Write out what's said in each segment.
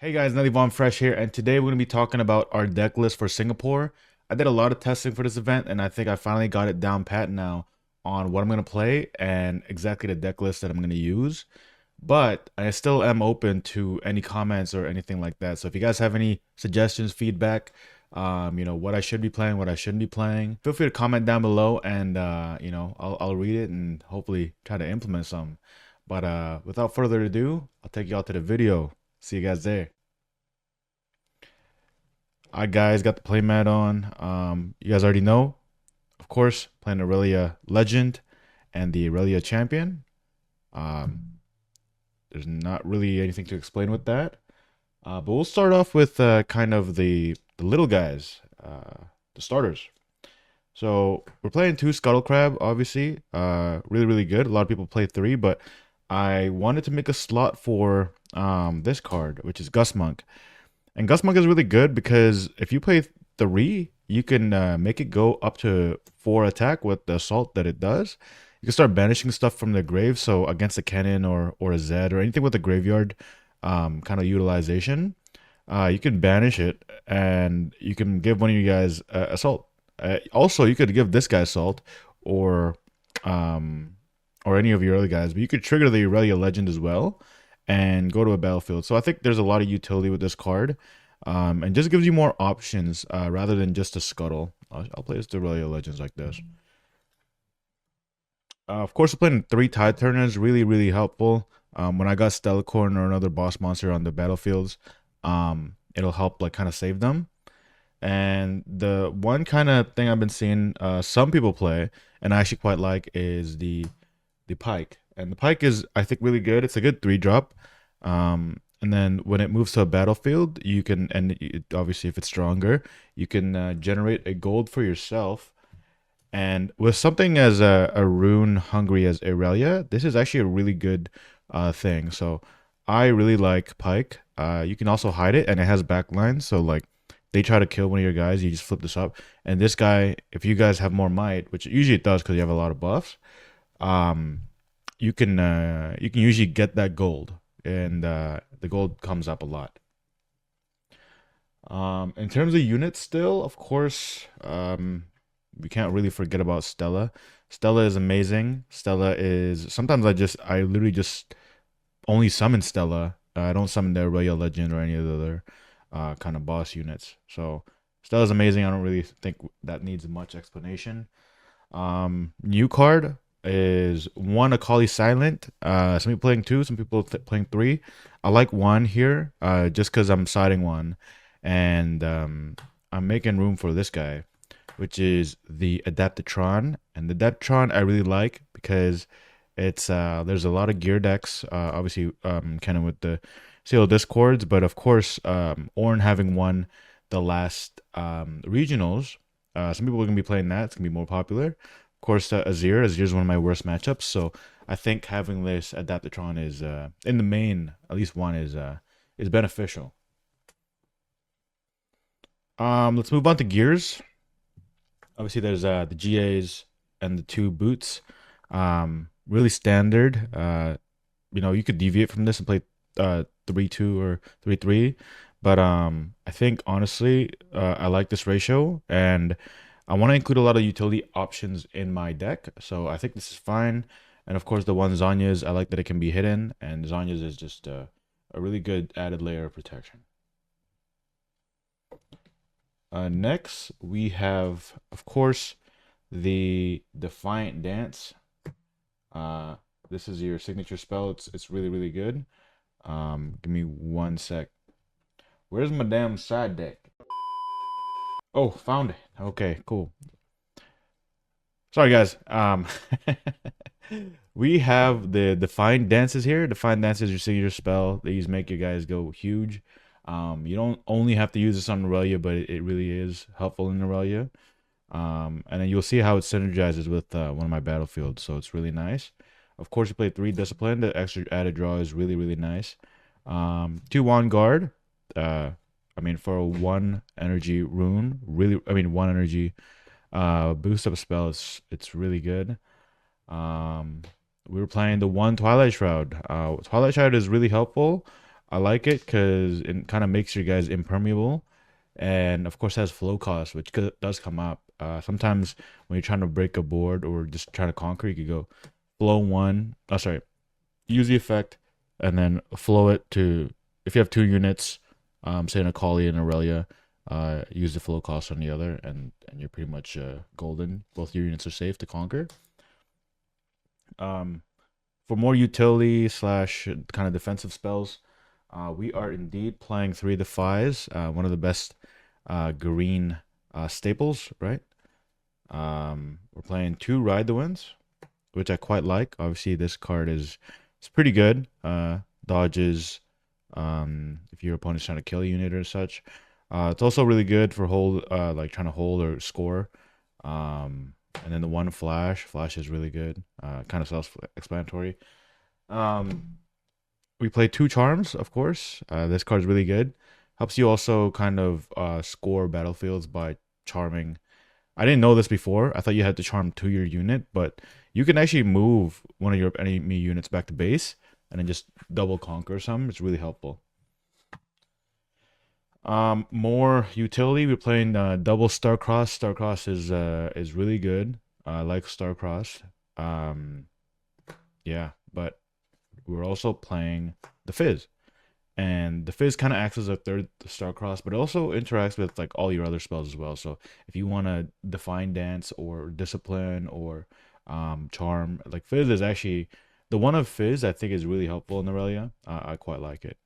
Hey guys, Nelly Von Fresh here, and today we're going to be talking about our deck list for Singapore. I did a lot of testing for this event, and I think I finally got it down pat now on what I'm going to play and exactly the deck list that I'm going to use. But I still am open to any comments or anything like that. So if you guys have any suggestions, feedback, what I should be playing, what I shouldn't be playing, feel free to comment down below, and I'll read it and hopefully try to implement some. But without further ado, I'll take you all to the video. See you guys there. I guys got the playmat on. You guys already know, of course, playing Irelia Legend and the Irelia Champion. Um, there's not really anything to explain with that. But we'll start off with kind of the little guys, the starters. So we're playing two Scuttle Crab, obviously. Really, really good. A lot of people play three, but I wanted to make a slot for this card, which is Gust Monk. And Gust Monk is really good because if you play three, you can make it go up to 4 attack with the assault that it does. You can start banishing stuff from the grave. So against a cannon or a Zed or anything with a graveyard kind of utilization, you can banish it and you can give one of you guys assault. Also, you could give this guy assault or um, or any of your other guys, but you could trigger the Irelia Legend as well and go to a battlefield. So I think there's a lot of utility with this card, and just gives you more options rather than just a Scuttle. I'll play the Irelia Legends like this. Of course, playing three Tide Turners really, really helpful. When I got Stellacorn or another boss monster on the battlefields, it'll help like kind of save them. And the one kind of thing I've been seeing some people play, and I actually quite like, is the Pike. And the Pike is, I think, really good. It's a good 3-drop. And then when it moves to a battlefield, you can, and obviously if it's stronger, you can generate a gold for yourself. And with something as a rune hungry as Irelia, this is actually a really good thing. So I really like Pike. You can also hide it, and it has backlines. So like they try to kill one of your guys, you just flip this up. And this guy, if you guys have more might, which usually it does because you have a lot of buffs, um, you can usually get that gold, and the gold comes up a lot. In terms of units, still, of course, we can't really forget about Stella. Stella is amazing. Stella is sometimes I literally just only summon Stella. I don't summon the Royal Legend or any of the other kind of boss units. So Stella's amazing. I don't really think that needs much explanation. New card is one Akali Silent. Some people playing two, some people playing three. I like one here, just because I'm siding one, and I'm making room for this guy, which is the Adaptatron. And the Adaptatron I really like because it's there's a lot of gear decks, obviously kind of with the Seal Discords, but of course Ornn having won the last regionals, some people are gonna be playing that. It's gonna be more popular. Of course, Azir. Azir is one of my worst matchups, so I think having this Adaptatron is in the main, at least one is beneficial. Let's move on to gears. Obviously, there's the GAs and the two boots. Really standard. You could deviate from this and play 3-2 or 3-3, but I think honestly, I like this ratio, and I want to include a lot of utility options in my deck. So I think this is fine. And of course, the one Zanya's, I like that it can be hidden, and Zanya's is just a really good added layer of protection. Next, we have, of course, the Defiant Dance. This is your signature spell. It's really, really good. Give me one sec. Where's my damn side deck? Oh, found it. Okay, cool. Sorry, guys. We have the Defiant Dances here. Defiant Dance is your signature spell. These make your guys go huge. You don't only have to use this on Aurelia, but it really is helpful in Aurelia. And then you'll see how it synergizes with one of my battlefields, so it's really nice. Of course, you play 3 Discipline. The extra added draw is really, really nice. 2 Wand Guard. For a 1 energy rune, really, 1 energy boost up spell, it's really good. We were playing the 1 Twilight Shroud. Twilight Shroud is really helpful. I like it because it kind of makes your guys impermeable, and of course has flow cost, which does come up. Sometimes when you're trying to break a board or just trying to conquer, you could go flow one. Oh, sorry, use the effect, and then flow it to if you have 2 units, say an Akali and Irelia, use the flow cost on the other, and you're pretty much golden. Both your units are safe to conquer. Um, for more utility slash kind of defensive spells, we are indeed playing Three Defies, one of the best green staples, right? We're playing 2 Ride the Winds, which I quite like. Obviously, this card is it's pretty good. Dodges if your opponent's trying to kill a unit or such. It's also really good for hold, like trying to hold or score. And then the one flash is really good. Kind of self-explanatory. Um, we play 2 charms, of course. This card is really good. Helps you also kind of score battlefields by charming. I didn't know this before. I thought you had to charm to your unit, but you can actually move one of your enemy units back to base and then just double conquer some. It's really helpful. More utility. We're playing double Starcross. Starcross is really good. I like Starcross. Um, yeah, but we're also playing the Fizz, and the Fizz kind of acts as a third Starcross, but it also interacts with like all your other spells as well. So if you want to Define Dance or Discipline or Charm, like Fizz is actually the one of Fizz I think is really helpful in Aurelia. I quite like it.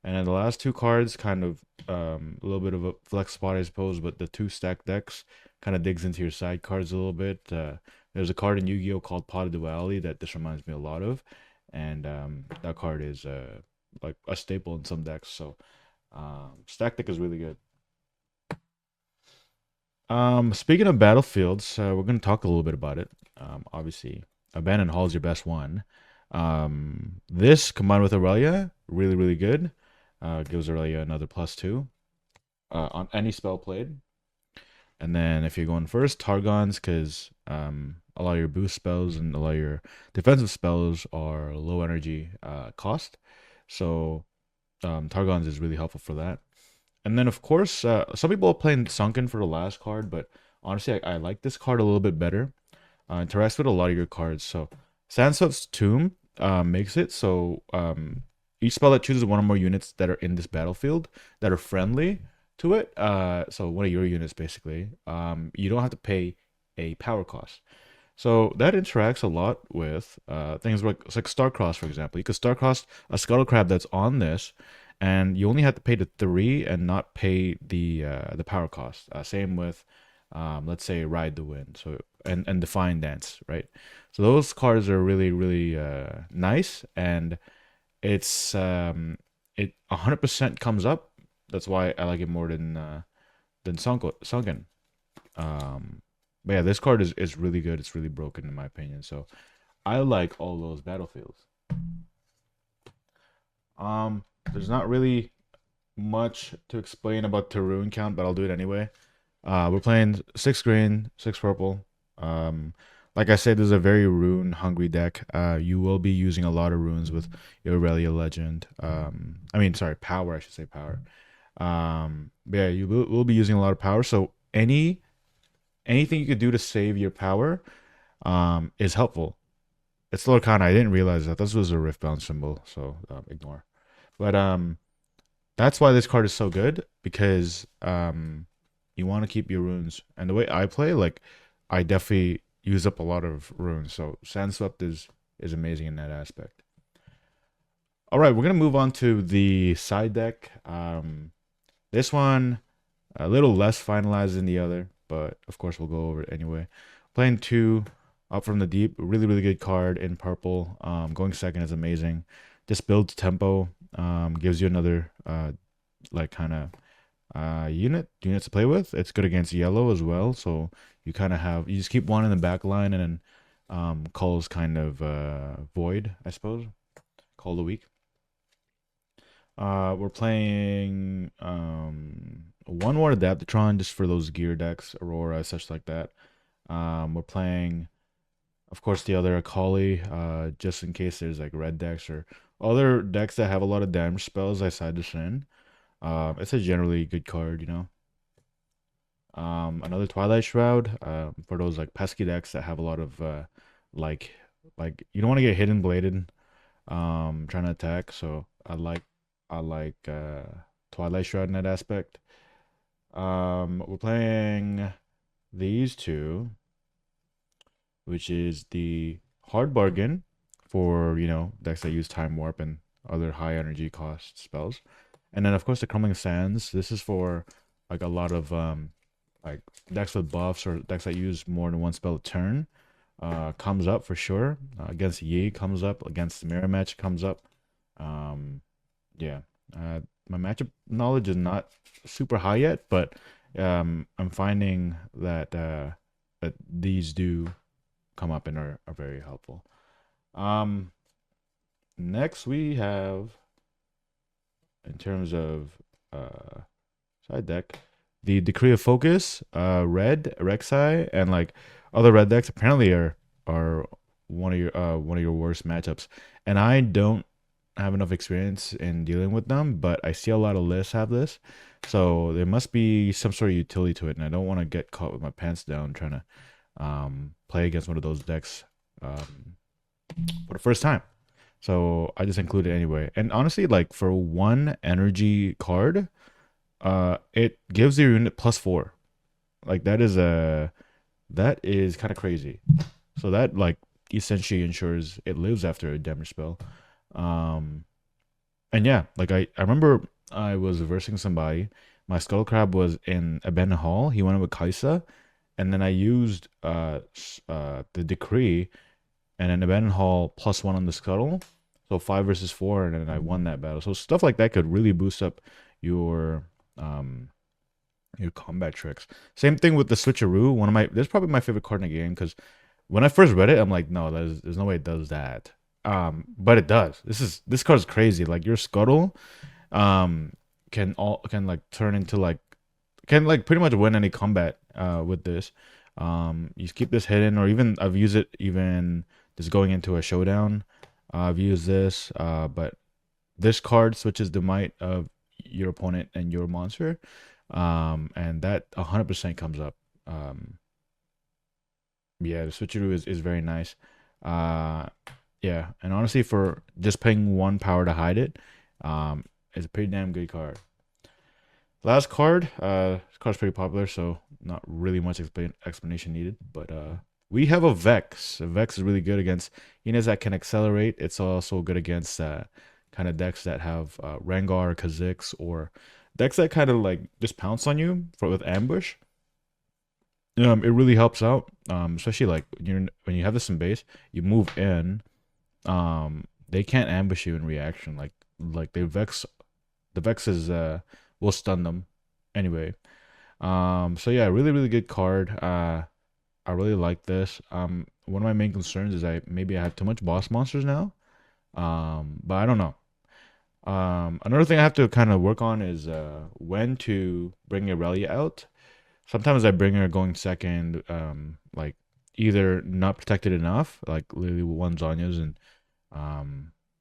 And then the last 2 cards, kind of a little bit of a flex spot, I suppose, but the 2 stack decks kind of digs into your side cards a little bit. There's a card in Yu-Gi-Oh called Pot of Duality that this reminds me a lot of, and that card is like a staple in some decks. So stack deck is really good. Speaking of battlefields, we're gonna talk a little bit about it. Obviously, Abandoned Hall is your best one. This combined with Aurelia, really, really good. Gives Aurelia another +2 on any spell played. And then if you're going first, Targons, because a lot of your boost spells and a lot of your defensive spells are low energy cost. So Targons is really helpful for that. And then, of course, some people are playing Sunken for the last card, but honestly, I like this card a little bit better. Interacts with a lot of your cards. So Sandsweep's Tomb makes it so each spell that chooses one or more units that are in this battlefield that are friendly to it, so one of your units basically, you don't have to pay a power cost. So that interacts a lot with things like Starcross, for example. You could Starcross a Scuttle Crab that's on this, and you only have to pay the 3 and not pay the power cost. Same with let's say Ride the Wind, so and Define Dance, right? So those cards are really really nice, and it's it 100% comes up. That's why I like it more than Sunken. But yeah, this card is really good. It's really broken in my opinion. So I like all those battlefields. There's not really much to explain about the rune count, but I'll do it anyway. We're playing 6 green, 6 purple. Um, like I said, this is a very rune hungry deck. You will be using a lot of runes with your Aurelia Legend. I mean, sorry, power. I should say power. But yeah, you will be using a lot of power. So anything you could do to save your power, is helpful. It's Lorcana. I didn't realize that this was a Riftbound symbol, so ignore. But that's why this card is so good because you want to keep your runes. And the way I play, like I definitely use up a lot of runes. So Sandswept is amazing in that aspect. All right, we're gonna move on to the side deck. This one a little less finalized than the other, but of course we'll go over it anyway. Playing 2 Up from the Deep, really really good card in purple. Going second is amazing. Just builds tempo. Gives you another like kind of units to play with. It's good against yellow as well, so you kind of have you just keep one in the back line and then calls kind of void, I suppose. Call the weak. We're playing one more Adaptatron just for those gear decks, Aurora, such like that. We're playing, of course, the other Akali, just in case there's like red decks or Other decks that have a lot of damage spells I side this in. It's a generally good card, you know. Another Twilight Shroud. For those like pesky decks that have a lot of like you don't want to get hidden bladed trying to attack. So I like Twilight Shroud in that aspect. We're playing these two, which is the Hard Bargain for, you know, decks that use Time Warp and other high energy cost spells. And then of course the Crumbling Sands. This is for like a lot of like decks with buffs or decks that use more than one spell a turn. Comes up for sure. Against Yi comes up, against the mirror match comes up. Um yeah. My matchup knowledge is not super high yet, but I'm finding that these do come up and are very helpful. Um, Next we have, in terms of side deck, the Decree of Focus, red, Rek'Sai, and like other red decks apparently are one of your worst matchups. And I don't have enough experience in dealing with them, but I see a lot of lists have this. So there must be some sort of utility to it, and I don't want to get caught with my pants down trying to play against one of those decks for the first time. So I just include it anyway. And honestly, like for one energy card, it gives your unit +4. Like that is kind of crazy. So that like essentially ensures it lives after a damage spell. Um, and yeah, like I remember I was versing somebody. My Scuttle Crab was in Abandoned Hall. He went with Kaisa, and then I used the Decree and an Abandoned Hall +1 on the Scuttle. So 5 versus 4, and then I won that battle. So stuff like that could really boost up your um your combat tricks. Same thing with the switcheroo. One of my That's probably my favorite card in the game because when I first read it, I'm like, no, there's no way it does that. But it does. This card is crazy. Like your Scuttle um can like turn into like can like pretty much win any combat with this. You keep this hidden, or even I've used it even just going into a showdown. I've used this, but this card switches the might of your opponent and your monster, and that 100% comes up. Yeah, the switcheroo is very nice. Uh, yeah, and honestly, for just paying one power to hide it, it's a pretty damn good card. Last card, this card's pretty popular, so not really much explanation needed. But we have a Vex. A Vex is really good against units that can accelerate. It's also good against kind of decks that have Rengar, Kha'Zix, or decks that kind of like just pounce on you for with ambush. It really helps out, especially like when you have this in base, you move in. They can't ambush you in reaction. Like the Vex is will stun them anyway. So yeah, really good card. I really like this. One of my main concerns is I have too much boss monsters now. But I don't know. Another thing I have to kind of work on is when to bring Irelia out. Sometimes I bring her going second, like either not protected enough, like literally one Zonya's and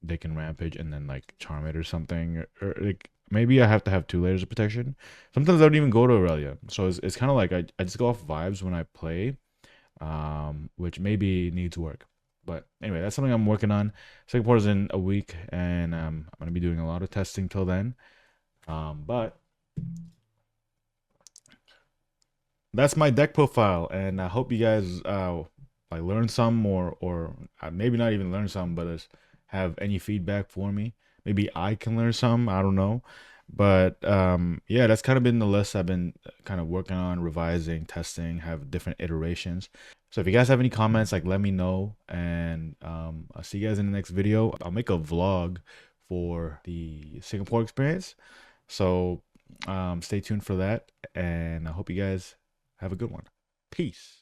they can rampage and then like charm it or something, or like maybe I have to have 2 layers of protection. Sometimes I don't even go to Aurelia, so it's kind of like I just go off vibes when I play, which maybe needs work. But anyway, that's something I'm working on. Second part is in a week, and I'm gonna be doing a lot of testing till then. But that's my deck profile, and I hope you guys like learn some, or maybe not even learn some, but have any feedback for me. Maybe I can learn some. I don't know, but yeah, that's kind of been the list I've been kind of working on, revising, testing, have different iterations. So if you guys have any comments, like let me know, and I'll see you guys in the next video. I'll make a vlog for the Singapore experience, so stay tuned for that, and I hope you guys have a good one. Peace.